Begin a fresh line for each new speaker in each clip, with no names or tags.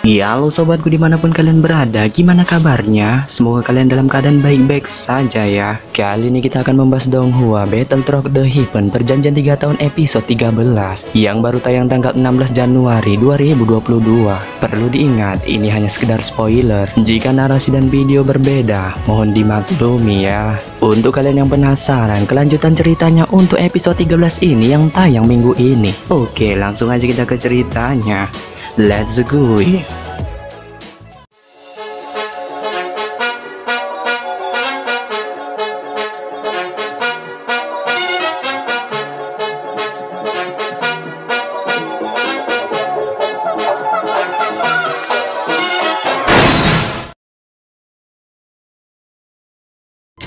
Ya, halo sobatku dimanapun kalian berada, gimana kabarnya? Semoga kalian dalam keadaan baik-baik saja ya. Kali ini kita akan membahas Donghua Battle Through the Heaven Perjanjian 3 tahun episode 13 yang baru tayang tanggal 16 Januari 2022. Perlu diingat, ini hanya sekedar spoiler. Jika narasi dan video berbeda, mohon dimaklumi ya. Untuk kalian yang penasaran kelanjutan ceritanya untuk episode 13 ini yang tayang minggu ini. Oke, langsung aja kita ke ceritanya. Let's go.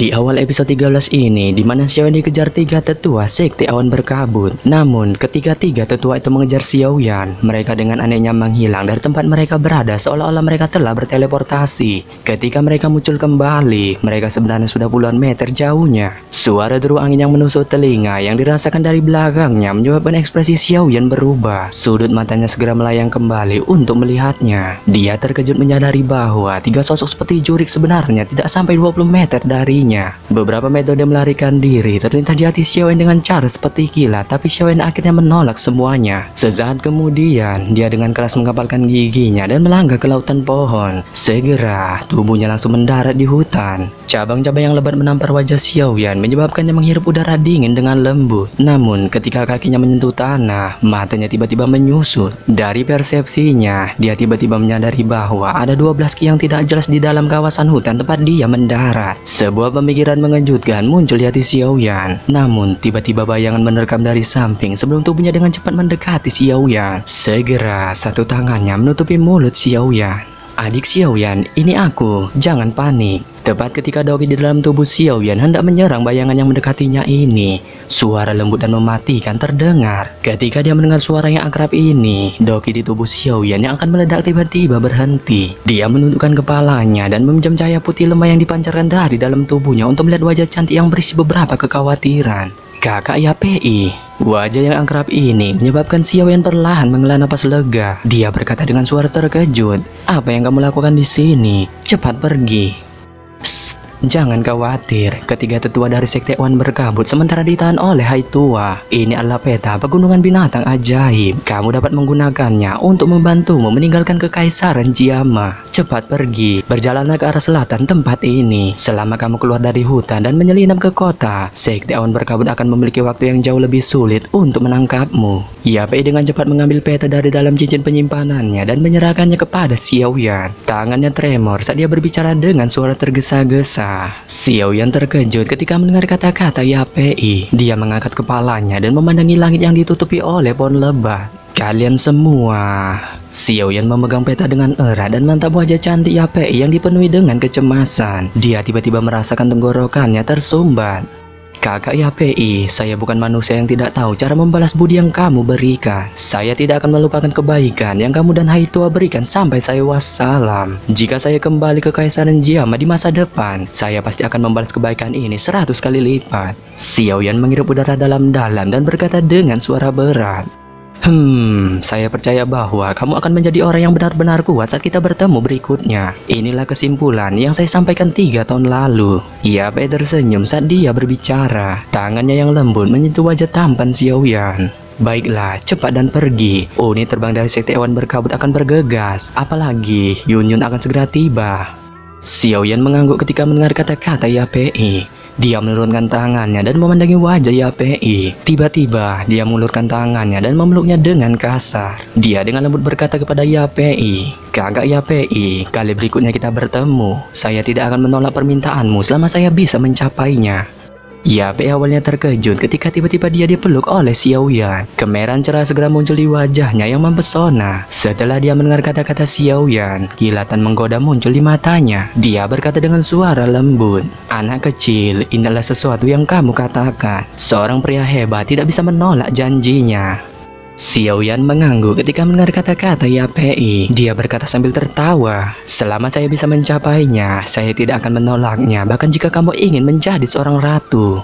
Di awal episode 13 ini, di mana Xiaoyan dikejar 3 tetua sekte awan berkabut. Namun, ketika 3 tetua itu mengejar Xiaoyan, mereka dengan anehnya menghilang dari tempat mereka berada seolah-olah mereka telah berteleportasi. Ketika mereka muncul kembali, mereka sebenarnya sudah puluhan meter jauhnya. Suara deru angin yang menusuk telinga yang dirasakan dari belakangnya menyebabkan ekspresi Xiaoyan berubah. Sudut matanya segera melayang kembali untuk melihatnya. Dia terkejut menyadari bahwa 3 sosok seperti jurik sebenarnya tidak sampai 20 meter darinya. Beberapa metode melarikan diri terlintas di hati Xiaoyan dengan cara seperti kilat, tapi Xiaoyan akhirnya menolak semuanya. Sesaat kemudian, dia dengan keras mengepalkan giginya dan melangkah ke lautan pohon. Segera, tubuhnya langsung mendarat di hutan. Cabang-cabang yang lebat menampar wajah Xiaoyan menyebabkannya menghirup udara dingin dengan lembut. Namun, ketika kakinya menyentuh tanah, matanya tiba-tiba menyusut. Dari persepsinya, dia tiba-tiba menyadari bahwa ada 12 ki yang tidak jelas di dalam kawasan hutan tempat dia mendarat. Sebuah pemikiran mengejutkan muncul di hati Xiaoyan. Namun, tiba-tiba bayangan menerkam dari samping sebelum tubuhnya dengan cepat mendekati Xiaoyan. Segera, satu tangannya menutupi mulut Xiaoyan. Adik Xiaoyan, ini aku, jangan panik. Tepat ketika Doki di dalam tubuh Xiaoyan hendak menyerang bayangan yang mendekatinya ini, suara lembut dan mematikan terdengar. Ketika dia mendengar suara yang akrab ini, Doki di tubuh Xiaoyan yang akan meledak tiba-tiba berhenti. Dia menundukkan kepalanya dan meminjam cahaya putih lemah yang dipancarkan dari dalam tubuhnya untuk melihat wajah cantik yang berisi beberapa kekhawatiran. Kakak YPI. Wajah yang akrab ini menyebabkan Xiaoyan perlahan menghela napas lega. Dia berkata dengan suara terkejut, "Apa yang kamu lakukan di sini? Cepat pergi." Psst, jangan khawatir, ketiga tetua dari sekte awan berkabut sementara ditahan oleh Hai Tua. Ini adalah peta pegunungan binatang ajaib. Kamu dapat menggunakannya untuk membantumu meninggalkan kekaisaran Jiama. Cepat pergi, berjalanlah ke arah selatan tempat ini. Selama kamu keluar dari hutan dan menyelinap ke kota, sekte awan berkabut akan memiliki waktu yang jauh lebih sulit untuk menangkapmu. Yapei dengan cepat mengambil peta dari dalam cincin penyimpanannya dan menyerahkannya kepada Xiaoyan. Tangannya tremor saat dia berbicara dengan suara tergesa-gesa. Xiaoyan terkejut ketika mendengar kata-kata Yapei. Dia mengangkat kepalanya dan memandangi langit yang ditutupi oleh pohon lebat. Kalian semua. Xiaoyan memegang peta dengan erat dan mantap wajah cantik Yapei yang dipenuhi dengan kecemasan. Dia tiba-tiba merasakan tenggorokannya tersumbat. Kakak Yapei, saya bukan manusia yang tidak tahu cara membalas budi yang kamu berikan. Saya tidak akan melupakan kebaikan yang kamu dan Hai Tua berikan sampai saya wassalam. Jika saya kembali ke Kaisaran Jiama di masa depan, saya pasti akan membalas kebaikan ini 100 kali lipat. Xiaoyan menghirup udara dalam-dalam dan berkata dengan suara berat. Saya percaya bahwa kamu akan menjadi orang yang benar-benar kuat saat kita bertemu berikutnya. Inilah kesimpulan yang saya sampaikan 3 tahun lalu. Yapei tersenyum saat dia berbicara. Tangannya yang lembut menyentuh wajah tampan Xiaoyan. Baiklah, cepat dan pergi. Unit terbang dari sekte awan berkabut akan bergegas. Apalagi, Yunyun akan segera tiba. Xiaoyan mengangguk ketika mendengar kata-kata Yapei. Dia menurunkan tangannya dan memandangi wajah Yapei. Tiba-tiba, dia mengulurkan tangannya dan memeluknya dengan kasar. Dia dengan lembut berkata kepada Yapei, "Kakak Yapei, kali berikutnya kita bertemu. Saya tidak akan menolak permintaanmu selama saya bisa mencapainya." Yapei awalnya terkejut ketika tiba-tiba dia dipeluk oleh Xiaoyan. Kemerahan cerah segera muncul di wajahnya yang mempesona. Setelah dia mendengar kata-kata Xiaoyan, kilatan menggoda muncul di matanya. Dia berkata dengan suara lembut, "Anak kecil, inilah sesuatu yang kamu katakan. Seorang pria hebat tidak bisa menolak janjinya." Xiaoyan mengangguk ketika mendengar kata-kata Yapei. Dia berkata sambil tertawa, "Selama saya bisa mencapainya, saya tidak akan menolaknya, bahkan jika kamu ingin menjadi seorang ratu."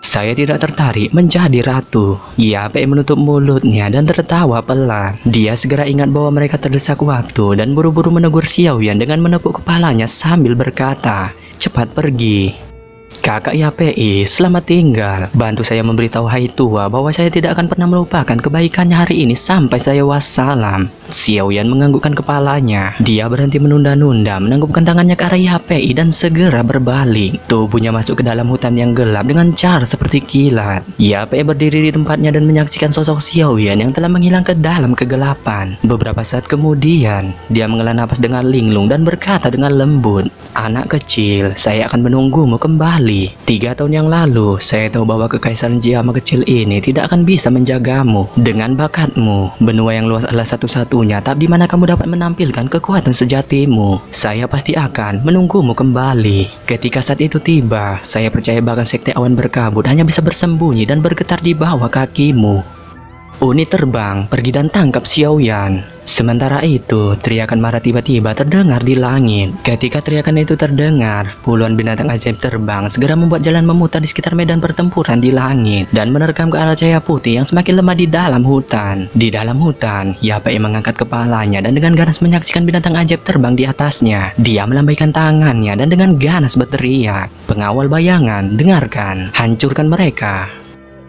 Saya tidak tertarik menjadi ratu. Yape menutup mulutnya dan tertawa pelan. Dia segera ingat bahwa mereka terdesak waktu dan buru-buru menegur Xiaoyan dengan menepuk kepalanya sambil berkata, "Cepat pergi." "Kakak Yapei, selamat tinggal. Bantu saya memberitahu Hai Tua bahwa saya tidak akan pernah melupakan kebaikannya hari ini sampai saya wassalam." Xiaoyan menganggukkan kepalanya. Dia berhenti menunda-nunda, menanggupkan tangannya ke arah Yapei dan segera berbalik. Tubuhnya masuk ke dalam hutan yang gelap dengan cara seperti kilat. Yapei berdiri di tempatnya dan menyaksikan sosok Xiaoyan yang telah menghilang ke dalam kegelapan. Beberapa saat kemudian, dia menghela napas dengan linglung dan berkata dengan lembut, "Anak kecil, saya akan menunggumu kembali. 3 tahun yang lalu, saya tahu bahwa kekaisaran Jiama kecil ini tidak akan bisa menjagamu. Dengan bakatmu, benua yang luas adalah satu-satunya tab di mana kamu dapat menampilkan kekuatan sejatimu. Saya pasti akan menunggumu kembali." Ketika saat itu tiba, saya percaya bahkan sekte awan berkabut hanya bisa bersembunyi dan bergetar di bawah kakimu. Unit terbang, pergi dan tangkap Xiaoyan. Sementara itu, teriakan marah tiba-tiba terdengar di langit. Ketika teriakan itu terdengar, puluhan binatang ajaib terbang segera membuat jalan memutar di sekitar medan pertempuran di langit dan menerkam ke arah cahaya putih yang semakin lemah di dalam hutan. Di dalam hutan, Yapei mengangkat kepalanya dan dengan ganas menyaksikan binatang ajaib terbang di atasnya. Dia melambaikan tangannya dan dengan ganas berteriak, "Pengawal bayangan, dengarkan, hancurkan mereka."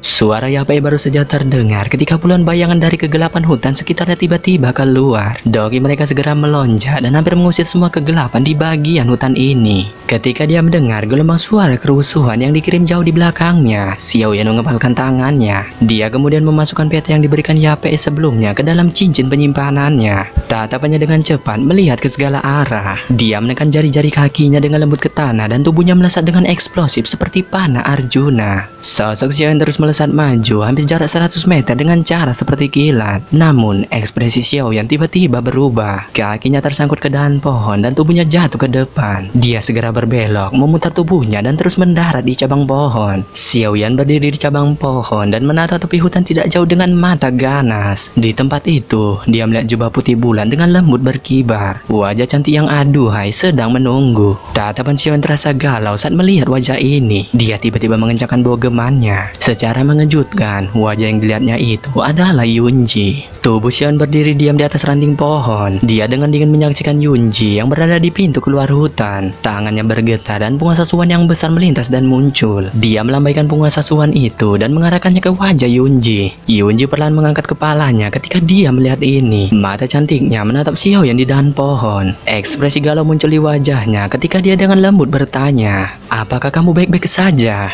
Suara Yapei baru saja terdengar ketika puluhan bayangan dari kegelapan hutan sekitarnya tiba-tiba keluar. Dogi mereka segera melonjak dan hampir mengusir semua kegelapan di bagian hutan ini. Ketika dia mendengar gelombang suara kerusuhan yang dikirim jauh di belakangnya, Xiaoyan mengepalkan tangannya. Dia kemudian memasukkan peta yang diberikan Yapei sebelumnya ke dalam cincin penyimpanannya. Tatapannya dengan cepat melihat ke segala arah. Dia menekan jari-jari kakinya dengan lembut ke tanah dan tubuhnya melesat dengan eksplosif seperti panah Arjuna. Sosok Xiaoyan terus melesat maju hampir jarak 100 meter dengan cara seperti kilat. Namun, ekspresi Xiaoyan tiba-tiba berubah. Kakinya tersangkut ke dahan pohon dan tubuhnya jatuh ke depan. Dia segera berbelok, memutar tubuhnya dan terus mendarat di cabang pohon. Xiaoyan berdiri di cabang pohon dan menatap tepi hutan tidak jauh dengan mata ganas. Di tempat itu, dia melihat jubah putih bulan dengan lembut berkibar. Wajah cantik yang aduhai sedang menunggu. Tatapan Xiaoyan terasa galau saat melihat wajah ini. Dia tiba-tiba mengencangkan bogemannya. Secara mengejutkan, wajah yang dilihatnya itu adalah Yunji. Tubuh Xiaoyan berdiri diam di atas ranting pohon. Dia dengan dingin menyaksikan Yunji yang berada di pintu keluar hutan. Tangannya bergetar dan bunga sasuan yang besar melintas dan muncul. Dia melambaikan bunga sasuan itu dan mengarahkannya ke wajah Yunji. Yunji perlahan mengangkat kepalanya ketika dia melihat ini. Mata cantiknya menatap Xiaoyan di dahan pohon. Ekspresi galau muncul di wajahnya ketika dia dengan lembut bertanya, "Apakah kamu baik-baik saja?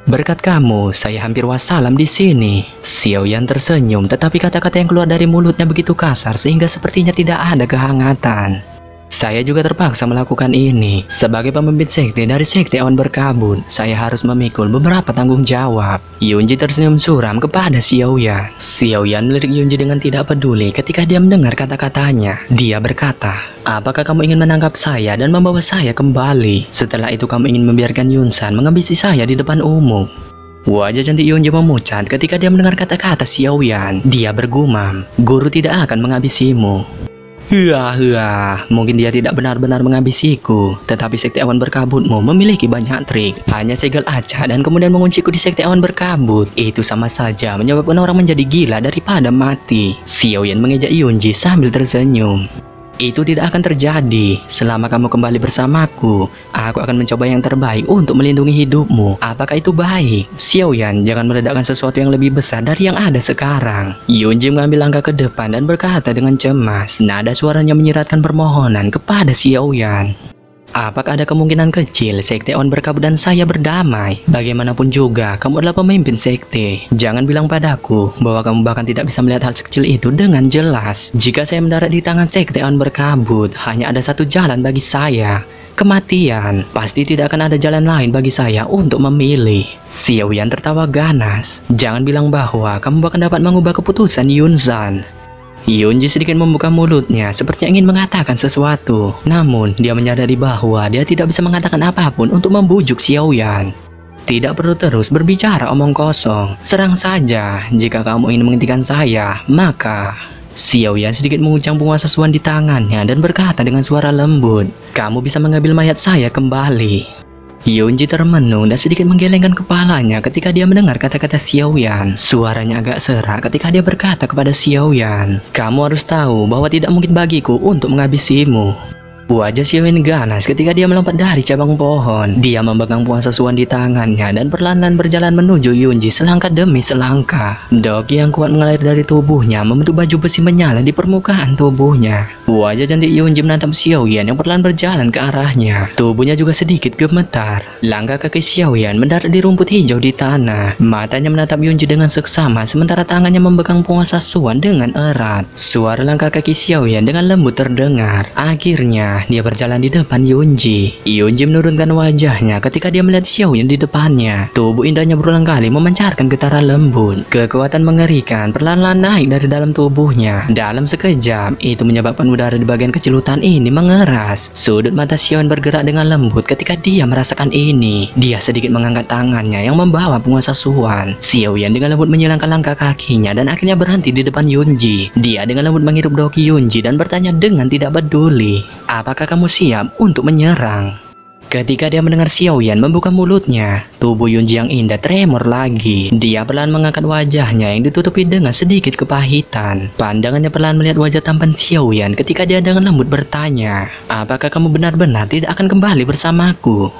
Berkat kamu, saya hampir wassalam di sini." Xiaoyan tersenyum, tetapi kata-kata yang keluar dari mulutnya begitu kasar sehingga sepertinya tidak ada kehangatan. "Saya juga terpaksa melakukan ini. Sebagai pemimpin sekte dari sekte awan berkabut, saya harus memikul beberapa tanggung jawab." Yunji tersenyum suram kepada Xiaoyan. Xiaoyan melirik Yunji dengan tidak peduli ketika dia mendengar kata-katanya. Dia berkata, "Apakah kamu ingin menangkap saya dan membawa saya kembali? Setelah itu kamu ingin membiarkan Yunsan menghabisi saya di depan umum?" Wajah cantik Yunji memucat ketika dia mendengar kata-kata Xiaoyan. Dia bergumam, "Guru tidak akan menghabisimu." Mungkin dia tidak benar-benar menghabisiku, tetapi sekte awan berkabutmu memiliki banyak trik. Hanya segel acak dan kemudian mengunciku di sekte awan berkabut. Itu sama saja menyebabkan orang menjadi gila daripada mati. Xiaoyan mengejek Yunji sambil tersenyum. "Itu tidak akan terjadi. Selama kamu kembali bersamaku, aku akan mencoba yang terbaik untuk melindungi hidupmu. Apakah itu baik?" "Xiaoyan, jangan meledakkan sesuatu yang lebih besar dari yang ada sekarang." Yunji mengambil langkah ke depan dan berkata dengan cemas. Nada suaranya menyiratkan permohonan kepada Xiaoyan. "Apakah ada kemungkinan kecil sekte awan berkabut dan saya berdamai? Bagaimanapun juga, kamu adalah pemimpin sekte. Jangan bilang padaku bahwa kamu bahkan tidak bisa melihat hal sekecil itu dengan jelas. Jika saya mendarat di tangan sekte awan berkabut, hanya ada satu jalan bagi saya. Kematian. Pasti tidak akan ada jalan lain bagi saya untuk memilih." Xiaoyan tertawa ganas. "Jangan bilang bahwa kamu bahkan dapat mengubah keputusan Yunsan." Yunji sedikit membuka mulutnya seperti ingin mengatakan sesuatu. Namun, dia menyadari bahwa dia tidak bisa mengatakan apapun untuk membujuk Xiaoyan. "Tidak perlu terus berbicara omong kosong. Serang saja. Jika kamu ingin menghentikan saya, maka..." Xiaoyan sedikit menguncang bunga sasuan di tangannya dan berkata dengan suara lembut, "Kamu bisa mengambil mayat saya kembali." Yunji termenung dan sedikit menggelengkan kepalanya ketika dia mendengar kata-kata Xiaoyan. Suaranya agak serak ketika dia berkata kepada Xiaoyan, "Kamu harus tahu bahwa tidak mungkin bagiku untuk menghabisimu." Wajah Xiaoyan ganas ketika dia melompat dari cabang pohon. Dia memegang puasa suan di tangannya dan perlahan-lahan berjalan menuju Yunji selangkah demi selangkah. Doki yang kuat mengalir dari tubuhnya membentuk baju besi menyala di permukaan tubuhnya. Wajah cantik Yunji menatap Xiaoyan yang perlahan berjalan ke arahnya. Tubuhnya juga sedikit gemetar. Langkah kaki Xiaoyan mendarat di rumput hijau di tanah. Matanya menatap Yunji dengan seksama sementara tangannya memegang puasa suan dengan erat. Suara langkah kaki Xiaoyan dengan lembut terdengar. Akhirnya dia berjalan di depan Yunji. Yunji menurunkan wajahnya ketika dia melihat Xiaoyan di depannya. Tubuh indahnya berulang kali memancarkan getaran lembut. Kekuatan mengerikan perlahan-lahan naik dari dalam tubuhnya. Dalam sekejap, itu menyebabkan udara di bagian kecil hutan ini mengeras. Sudut mata Xiaoyan bergerak dengan lembut ketika dia merasakan ini. Dia sedikit mengangkat tangannya yang membawa penguasa suan. Xiaoyan dengan lembut menyilangkan langkah kakinya dan akhirnya berhenti di depan Yunji. Dia dengan lembut menghirup doki Yunji dan bertanya dengan tidak peduli, "Apakah kamu siap untuk menyerang?" Ketika dia mendengar Xiaoyan membuka mulutnya, tubuh Yunji yang indah tremor lagi. Dia perlahan mengangkat wajahnya yang ditutupi dengan sedikit kepahitan. Pandangannya perlahan melihat wajah tampan Xiaoyan ketika dia dengan lembut bertanya, "Apakah kamu benar-benar tidak akan kembali bersamaku?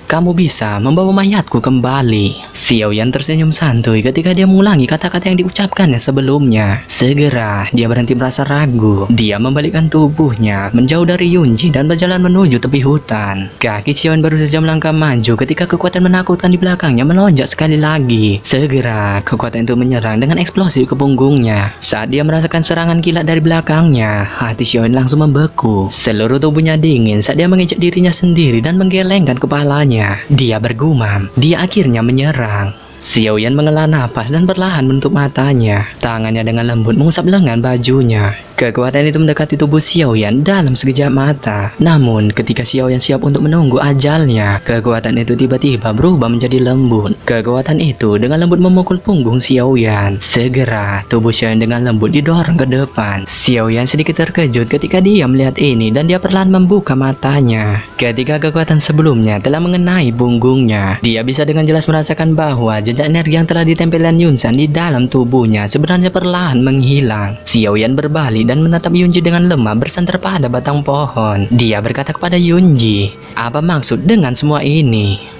Kamu bisa membawa mayatku kembali." Xiaoyan tersenyum santuy ketika dia mengulangi kata-kata yang diucapkannya sebelumnya. Segera, dia berhenti merasa ragu. Dia membalikkan tubuhnya, menjauh dari Yunji dan berjalan menuju tepi hutan. Kaki Xiaoyan baru saja melangkah maju ketika kekuatan menakutkan di belakangnya melonjak sekali lagi. Segera, kekuatan itu menyerang dengan eksplosif ke punggungnya. Saat dia merasakan serangan kilat dari belakangnya, hati Xiaoyan langsung membeku. Seluruh tubuhnya dingin saat dia mengejek dirinya sendiri dan menggelengkan kepalanya. Dia bergumam, dia akhirnya menyerang. Xiaoyan menghela napas dan perlahan menutup matanya. Tangannya dengan lembut mengusap lengan bajunya. Kekuatan itu mendekati tubuh Xiaoyan dalam sekejap mata. Namun, ketika Xiaoyan siap untuk menunggu ajalnya, kekuatan itu tiba-tiba berubah menjadi lembut. Kekuatan itu dengan lembut memukul punggung Xiaoyan. Segera, tubuh Xiaoyan dengan lembut didorong ke depan. Xiaoyan sedikit terkejut ketika dia melihat ini dan dia perlahan membuka matanya. Ketika kekuatan sebelumnya telah mengenai punggungnya, dia bisa dengan jelas merasakan bahwa jejak energi yang telah ditempelkan Yunsan di dalam tubuhnya sebenarnya perlahan menghilang. Xiaoyan berbalik dan menatap Yunji dengan lemah bersandar pada batang pohon. Dia berkata kepada Yunji, "Apa maksud dengan semua ini?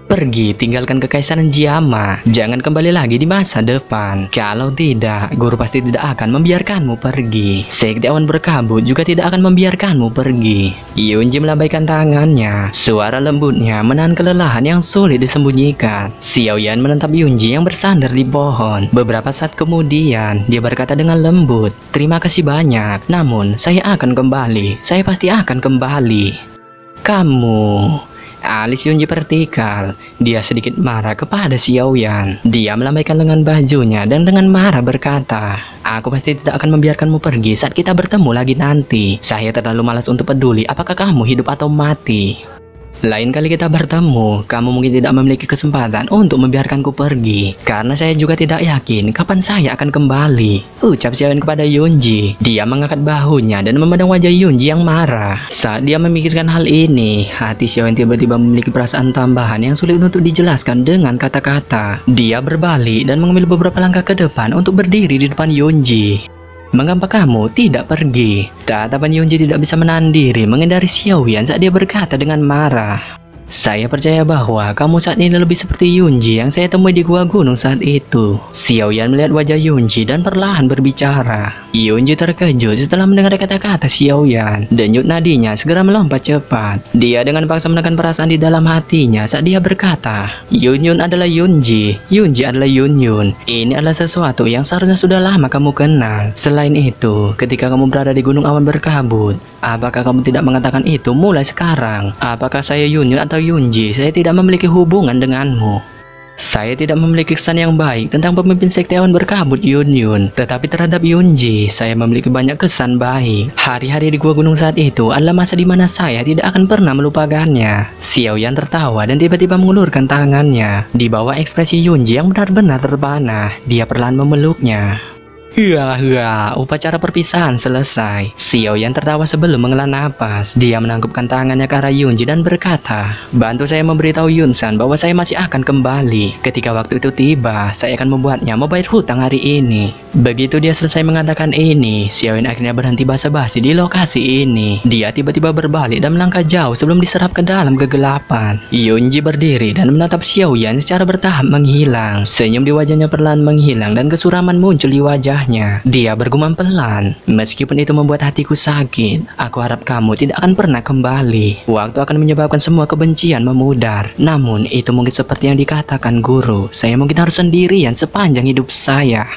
Pergi, tinggalkan kekaisaran Jiama. Jangan kembali lagi di masa depan. Kalau tidak, guru pasti tidak akan membiarkanmu pergi. Sekte Awan Berkabut juga tidak akan membiarkanmu pergi." Yunji melambaikan tangannya. Suara lembutnya menahan kelelahan yang sulit disembunyikan. Xiaoyan menatap Yunji yang bersandar di pohon. Beberapa saat kemudian, dia berkata dengan lembut, "Terima kasih banyak. Namun, saya akan kembali. Saya pasti akan kembali." "Kamu..." Alis Yunji vertikal. Dia sedikit marah kepada Xiaoyan. Dia melambaikan lengan bajunya dan dengan marah berkata, "Aku pasti tidak akan membiarkanmu pergi saat kita bertemu lagi nanti. Saya terlalu malas untuk peduli apakah kamu hidup atau mati. Lain kali kita bertemu, kamu mungkin tidak memiliki kesempatan untuk membiarkanku pergi. Karena saya juga tidak yakin kapan saya akan kembali," ucap Xiaoyan kepada Yunji. Dia mengangkat bahunya dan memandang wajah Yunji yang marah. Saat dia memikirkan hal ini, hati Xiaoyan tiba-tiba memiliki perasaan tambahan yang sulit untuk dijelaskan dengan kata-kata. Dia berbalik dan mengambil beberapa langkah ke depan untuk berdiri di depan Yunji. "Mengapa kamu tidak pergi?" Tatapan Yunji tidak bisa menahan diri menghindari Xiaoyan saat dia berkata dengan marah, "Saya percaya bahwa kamu saat ini lebih seperti Yunji yang saya temui di gua gunung saat itu." Xiaoyan melihat wajah Yunji dan perlahan berbicara. Yunji terkejut setelah mendengar kata-kata Xiaoyan. Denyut nadinya segera melompat cepat. Dia dengan paksa menekan perasaan di dalam hatinya saat dia berkata, "Yunyun adalah Yunji. Yunji adalah Yunyun. Ini adalah sesuatu yang seharusnya sudah lama kamu kenal. Selain itu, ketika kamu berada di Gunung Awan Berkabut, apakah kamu tidak mengatakan itu mulai sekarang? Apakah saya Yunyun atau Yunji, saya tidak memiliki hubungan denganmu. Saya tidak memiliki kesan yang baik tentang pemimpin Sekte Awan Berkabut Yunyun, tetapi terhadap Yunji, saya memiliki banyak kesan baik. Hari-hari di gua gunung saat itu adalah masa di mana saya tidak akan pernah melupakannya." Xiaoyan tertawa dan tiba-tiba mengulurkan tangannya. Di bawah ekspresi Yunji yang benar-benar terpana, dia perlahan memeluknya. Upacara perpisahan selesai. Xiaoyan tertawa sebelum menghela napas. Dia menangkupkan tangannya ke arah Yunji dan berkata, "Bantu saya memberitahu Yunsan bahwa saya masih akan kembali. Ketika waktu itu tiba, saya akan membuatnya membayar hutang hari ini." Begitu dia selesai mengatakan ini, Xiaoyan akhirnya berhenti basa-basi di lokasi ini. Dia tiba-tiba berbalik dan melangkah jauh sebelum diserap ke dalam kegelapan. Yunji berdiri dan menatap Xiaoyan secara bertahap menghilang. Senyum di wajahnya perlahan menghilang dan kesuraman muncul di wajahnya. Dia bergumam pelan, "Meskipun itu membuat hatiku sakit, aku harap kamu tidak akan pernah kembali. Waktu akan menyebabkan semua kebencian memudar. Namun itu mungkin seperti yang dikatakan guru, saya mungkin harus sendirian sepanjang hidup saya."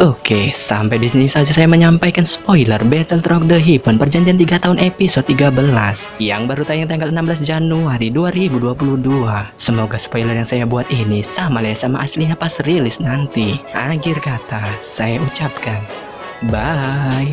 Oke, sampai di sini saja saya menyampaikan spoiler Battle Rock the Heaven perjanjian 3 tahun episode 13 yang baru tayang tanggal 16 Januari 2022. Semoga spoiler yang saya buat ini sama lah sama aslinya pas rilis nanti. Akhir kata, saya ucapkan bye.